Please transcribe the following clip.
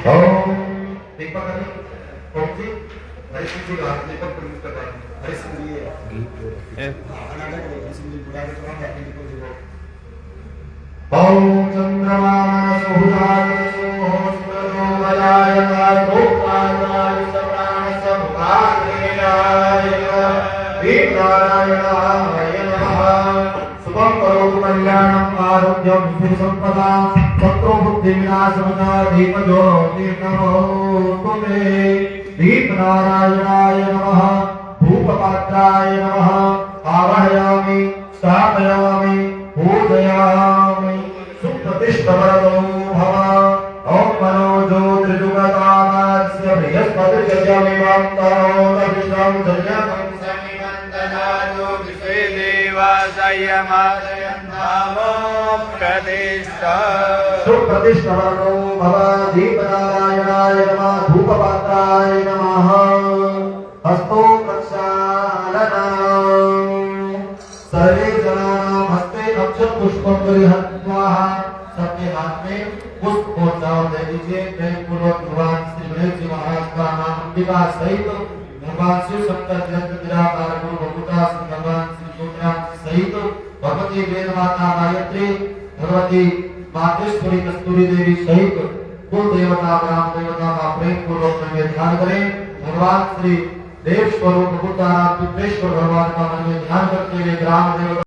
ओम दीपक ओम जी हरि सिंह जी का दीपक प्रमुख करता है हरि सिंह जी अनागत हरि सिंह जी बुला के तुरंत अपने दीपक जी को ओम चंद्रमा मनसुहुदाय सुमोस्मरो वलाय कातोपाय सप्राण संभाग्रेयाय वीरनारायणाय नमः शुभं करोतु कल्याणं आरोग्यं सिरिसम्पदां शत्रु बुद्धि विनाशमदा दीपजो नमो मे दीपनारायणाय नमः धूपपात्राय नमः आवाहयामि स्थापयामि पूजयामि सुप्रतिष्ठवरदो भव ओम मनो ज्योतिर्जुगतामास्य बृहस्पतिर्यजमिमं तनोतविश्वं धन्यं समिमन्दनायो विश्वे देवासयमादयन्तामोक्षदिष्टा सुप्रतिष्ठवरदो भव दीपनारायणाय नमः धूपपात्राय नमः हस्तो प्रक्षालनम् सर्वे जनानां हस्ते अक्षत पुष्पं परिहत्वा सबके हाथ में पुष्प को चावल दे दीजिए। प्रेम पूर्वक भगवान श्री गणेश जी महाराज का नाम अंबिका सहित भगवान शिव शंकर जगत निराकार गुरु भगवता भगवान श्री ज्योतिराम सहित भगवती वेद माता गायत्री भगवती मातेश्वरी कस्तूरी देवी सहित कुल देवता ग्राम देवता का प्रेम पूर्वक में ध्यान करें। भगवान श्री देव स्वरूप भगवता विघ्नेश्वर भगवान का मन में ध्यान करते हुए ग्राम देवता